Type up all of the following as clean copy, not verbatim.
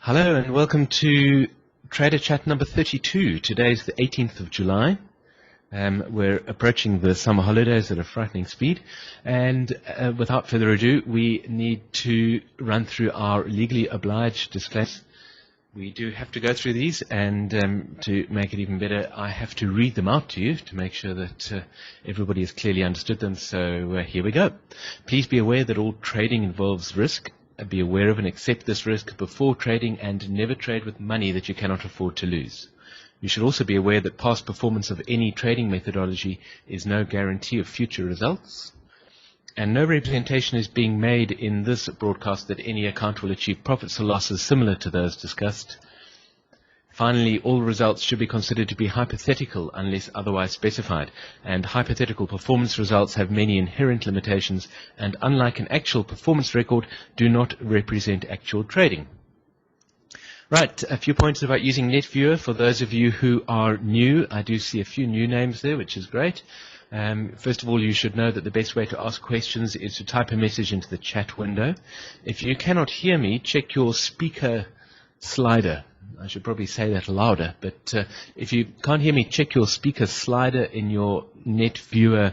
Hello and welcome to Trader Chat number 32. Today's the 18th of July. We're approaching the summer holidays at a frightening speed, and without further ado, we need to run through our legally obliged disclaimers. We do have to go through these, and to make it even better, I have to read them out to you to make sure that everybody has clearly understood them. So here we go. Please be aware that all trading involves risk. Be aware of and accept this risk before trading, and never trade with money that you cannot afford to lose. You should also be aware that past performance of any trading methodology is no guarantee of future results, and no representation is being made in this broadcast that any account will achieve profits or losses similar to those discussed. Finally, all results should be considered to be hypothetical unless otherwise specified, and hypothetical performance results have many inherent limitations and, unlike an actual performance record, do not represent actual trading. Right, a few points about using NetViewer. For those of you who are new, I do see a few new names there, which is great. First of all, you should know that the best way to ask questions is to type a message into the chat window. If you cannot hear me, check your speaker slider. I should probably say that louder, but if you can't hear me, check your speaker slider in your NetViewer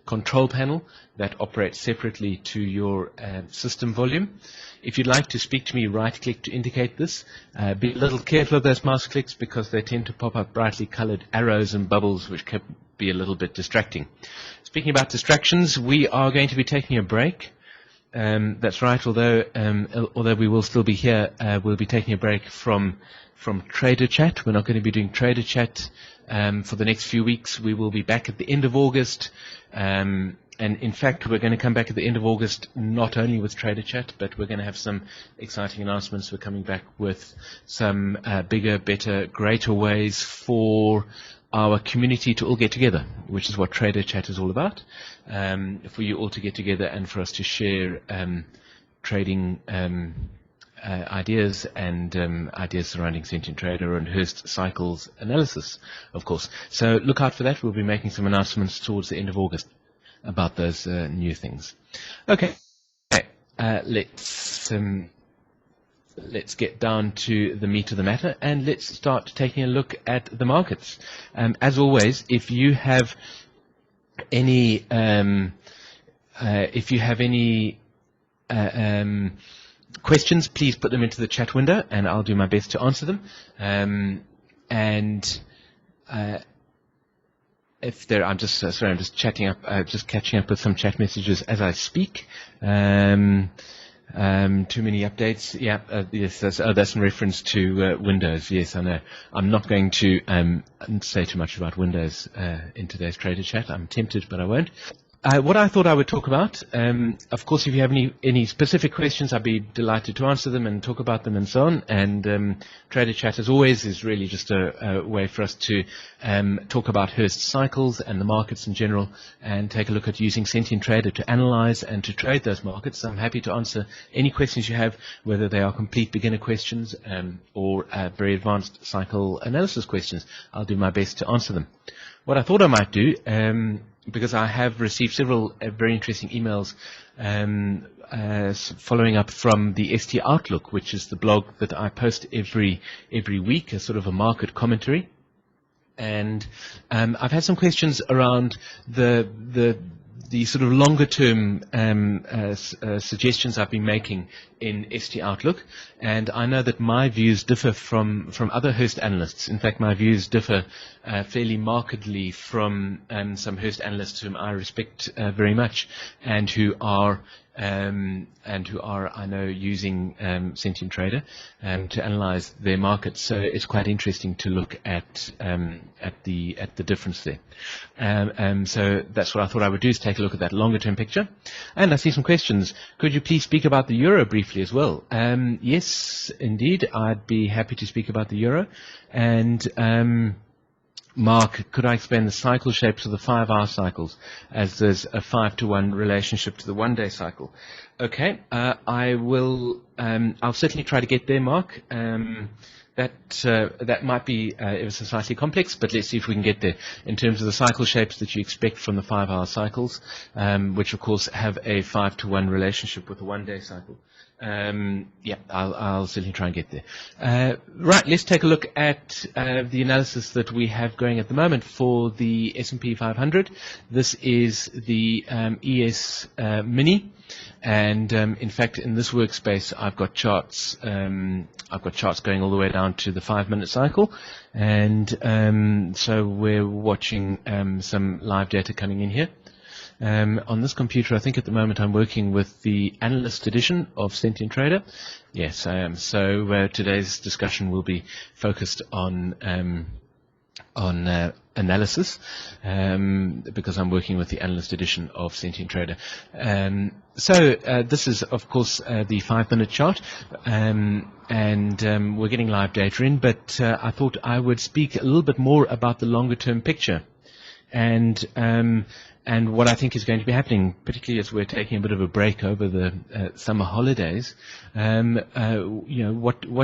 control panel that operates separately to your system volume. If you'd like to speak to me, right-click to indicate this. Be a little careful of those mouse clicks because they tend to pop up brightly colored arrows and bubbles, which can be a little bit distracting. Speaking about distractions, we are going to be taking a break. That's right, although we will still be here, we'll be taking a break from Trader Chat. We're not going to be doing Trader Chat for the next few weeks. We will be back at the end of August, and in fact we're going to come back at the end of August not only with Trader Chat, but we're going to have some exciting announcements. We're coming back with some bigger, better, greater ways for our community to all get together, which is what Trader Chat is all about, for you all to get together and for us to share trading ideas and ideas surrounding Sentient Trader and Hurst cycles analysis, of course. So look out for that. We'll be making some announcements towards the end of August about those new things. Okay, let's get down to the meat of the matter, and let's start taking a look at the markets. As always, if you have any questions, please put them into the chat window, and I'll do my best to answer them. If there, I'm just sorry, I'm just chatting up, just catching up with some chat messages as I speak. Too many updates. Yeah, yes, that's in reference to Windows. Yes, I know. I'm not going to say too much about Windows in today's Trader Chat. I'm tempted, but I won't. What I thought I would talk about, of course, if you have any specific questions, I'd be delighted to answer them and talk about them and so on. And Trader Chat, as always, is really just a way for us to talk about Hurst cycles and the markets in general, and take a look at using Sentient Trader to analyze and to trade those markets. I'm happy to answer any questions you have, whether they are complete beginner questions or very advanced cycle analysis questions. I'll do my best to answer them. What I thought I might do, because I have received several very interesting emails following up from the ST Outlook, which is the blog that I post every week, as sort of a market commentary. And I've had some questions around the sort of longer term suggestions I've been making in ST Outlook, and I know that my views differ from other Hurst analysts. In fact, my views differ fairly markedly from some Hurst analysts whom I respect very much, and who are I know, using Sentient Trader to analyze their markets. So it's quite interesting to look at the difference there. So that's what I thought I would do, is take a look at that longer term picture. And I see some questions. Could you please speak about the euro briefly as well? Yes, indeed, I'd be happy to speak about the euro. And Mark, could I explain the cycle shapes of the 5-hour cycles, as there's a 5-to-1 relationship to the one-day cycle? Okay, I will. I'll certainly try to get there, Mark. That might be ever so slightly complex, but let's see if we can get there. In terms of the cycle shapes that you expect from the 5-hour cycles, which of course have a 5-to-1 relationship with the 1-day cycle. Yeah, I'll certainly try and get there. Right, let's take a look at the analysis that we have going at the moment for the S&P 500. This is the ES Mini. And in fact, in this workspace, I've got charts. I've got charts going all the way down to the 5-minute cycle, and so we're watching some live data coming in here. On this computer, I think at the moment I'm working with the analyst edition of Sentient Trader. Yes, I am. So today's discussion will be focused on analysis, because I'm working with the analyst edition of Sentient Trader. So this is, of course, the 5-minute chart, and we're getting live data in, but I thought I would speak a little bit more about the longer-term picture and what I think is going to be happening, particularly as we're taking a bit of a break over the summer holidays. What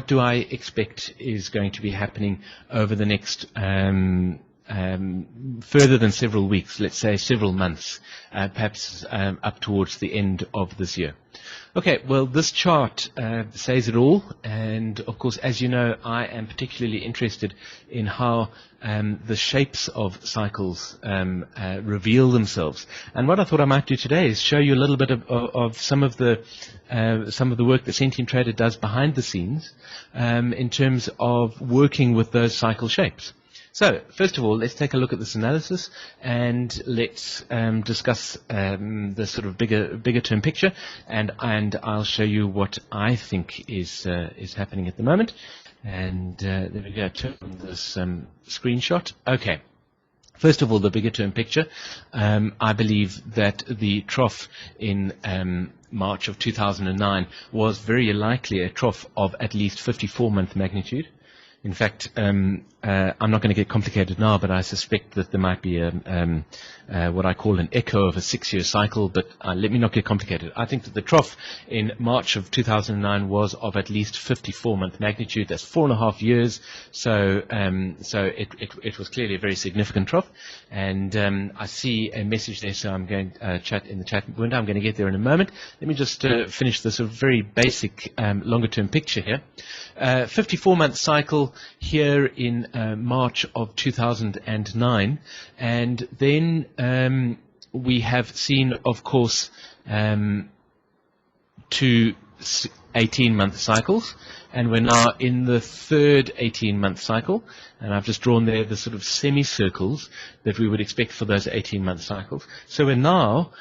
do I expect is going to be happening over the next further than several weeks, let's say several months, perhaps up towards the end of this year. Okay, well, this chart says it all, and of course, as you know, I am particularly interested in how the shapes of cycles reveal themselves. And what I thought I might do today is show you a little bit of some of the work that Sentient Trader does behind the scenes in terms of working with those cycle shapes. So, first of all, let's take a look at this analysis, and let's discuss the sort of bigger term picture, and I'll show you what I think is happening at the moment. And there we go. Turn on this screenshot. Okay. First of all, the bigger term picture. I believe that the trough in March of 2009 was very likely a trough of at least 54-month magnitude. In fact, I'm not going to get complicated now, but I suspect that there might be what I call an echo of a 6-year cycle, but let me not get complicated. I think that the trough in March of 2009 was of at least 54-month magnitude. That's 4.5 years, so it was clearly a very significant trough. And I see a message there, so I'm going to chat in the chat window. I'm going to get there in a moment. Let me just finish this sort of very basic longer-term picture here. 54-month cycle here in March of 2009, and then we have seen, of course, 2 18-month cycles, and we're now in the third 18-month cycle, and I've just drawn there the sort of semicircles that we would expect for those 18-month cycles. So we're now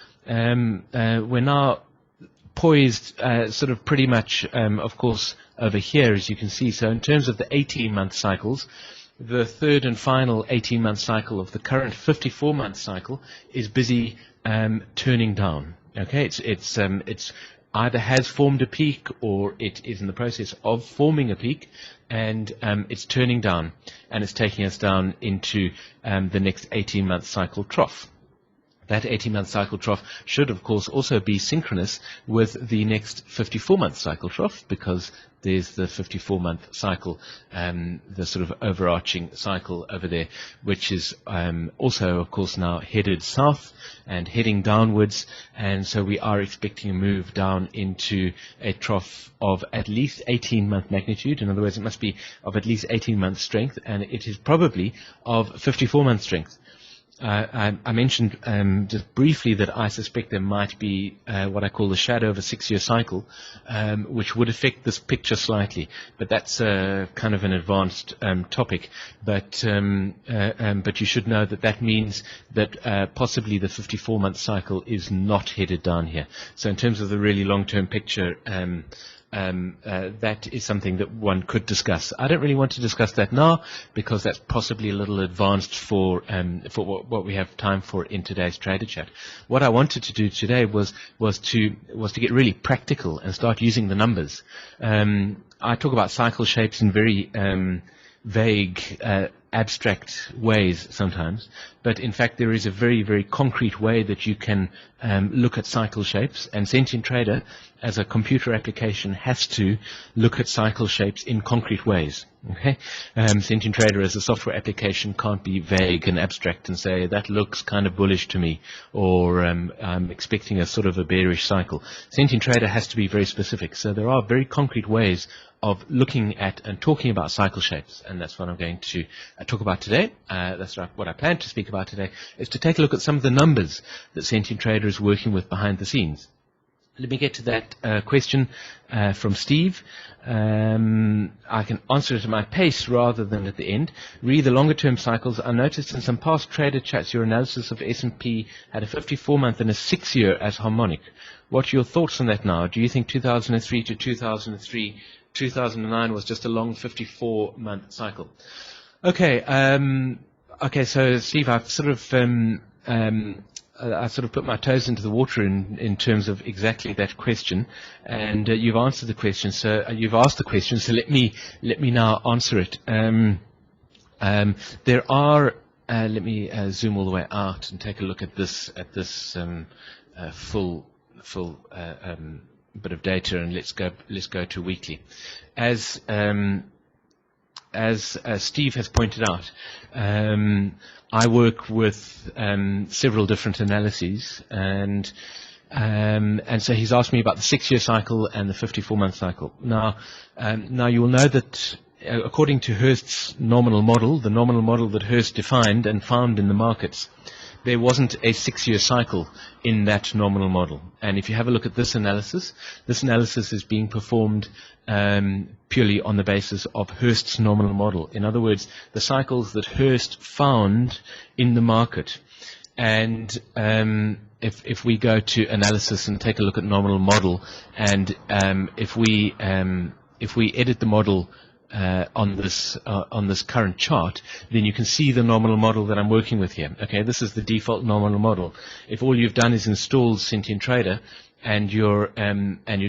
poised sort of pretty much, of course, over here, as you can see. So in terms of the 18-month cycles, the third and final 18-month cycle of the current 54-month cycle is busy turning down. Okay, it's either has formed a peak or it is in the process of forming a peak, and it's turning down, and it's taking us down into the next 18-month cycle trough. That 18-month cycle trough should, of course, also be synchronous with the next 54-month cycle trough, because there's the 54-month cycle, the sort of overarching cycle over there, which is also, of course, now headed south and heading downwards. And so we are expecting a move down into a trough of at least 18-month magnitude. In other words, it must be of at least 18-month strength, and it is probably of 54-month strength. I mentioned just briefly that I suspect there might be what I call the shadow of a 6-year cycle, which would affect this picture slightly, but that's kind of an advanced topic. But you should know that that means that possibly the 54-month cycle is not headed down here. So in terms of the really long-term picture, that is something that one could discuss. I don't really want to discuss that now, because that's possibly a little advanced for what we have time for in today's Trader Chat. What I wanted to do today was to get really practical and start using the numbers. I talk about cycle shapes in very vague, abstract ways sometimes, but in fact there is a very, very concrete way that you can look at cycle shapes, and Sentient Trader as a computer application has to look at cycle shapes in concrete ways. Okay, Sentient Trader as a software application can't be vague and abstract and say that looks kind of bullish to me, or I'm expecting a sort of a bearish cycle. Sentient Trader has to be very specific, so there are very concrete ways of looking at and talking about cycle shapes, and that's what I'm going to talk about today. That's what I plan to speak about today, is to take a look at some of the numbers that Sentient Trader is working with behind the scenes. Let me get to that question from Steve. I can answer it at my pace rather than at the end. Read the longer-term cycles. I noticed in some past trader chats your analysis of S&P had a 54-month and a 6-year as harmonic. What are your thoughts on that now? Do you think 2003 to 2009 was just a long 54-month cycle? Okay. Okay. So Steve, I've sort of I sort of put my toes into the water in terms of exactly that question, and you've answered the question. So you've asked the question. So let me now answer it. There are. Let me zoom all the way out and take a look at this full bit of data, and let's go to weekly. As Steve has pointed out, I work with several different analyses, and so he's asked me about the 6-year cycle and the 54-month cycle. Now you will know that according to Hurst's nominal model, the nominal model that Hurst defined and found in the markets, there wasn't a 6-year cycle in that nominal model. And if you have a look at this analysis is being performed purely on the basis of Hurst's nominal model. In other words, the cycles that Hurst found in the market. And if we go to analysis and take a look at nominal model, and if we edit the model on this current chart, then you can see the nominal model that I'm working with here. Okay, this is the default nominal model. If all you've done is installed Sentient Trader and you're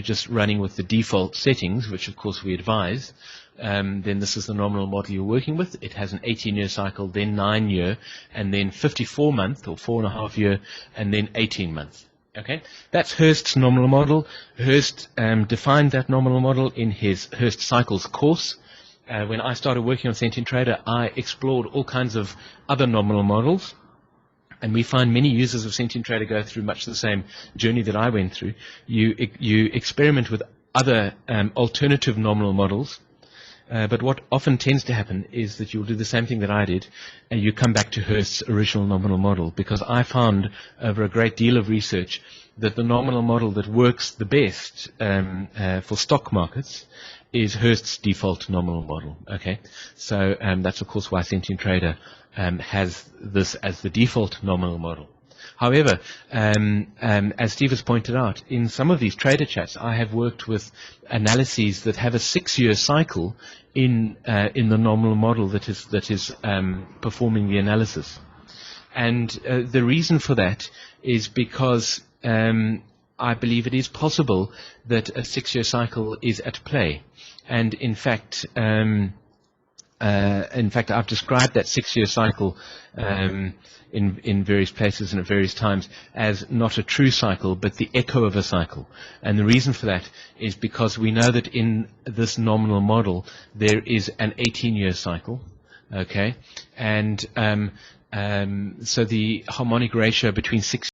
just running with the default settings, which of course we advise, then this is the nominal model you're working with. It has an 18-year cycle, then 9-year, and then 54-month or 4.5-year, and then 18-month. Okay, that's Hurst's nominal model. Hurst defined that nominal model in his Hurst Cycles course. When I started working on Sentient Trader, I explored all kinds of other nominal models, and we find many users of Sentient Trader go through much the same journey that I went through. You experiment with other alternative nominal models, but what often tends to happen is that you'll do the same thing that I did, and you come back to Hurst's original nominal model, because I found over a great deal of research that the nominal model that works the best for stock markets is Hurst's default nominal model. Okay, so that's of course why Sentient Trader has this as the default nominal model. However, as Steve has pointed out, in some of these trader chats, I have worked with analyses that have a 6-year cycle in the nominal model that is performing the analysis, and the reason for that is because I believe it is possible that a 6-year cycle is at play, and in fact, I've described that 6-year cycle in various places and at various times as not a true cycle, but the echo of a cycle. And the reason for that is because we know that in this nominal model there is an 18-year cycle. Okay, and so the harmonic ratio between 6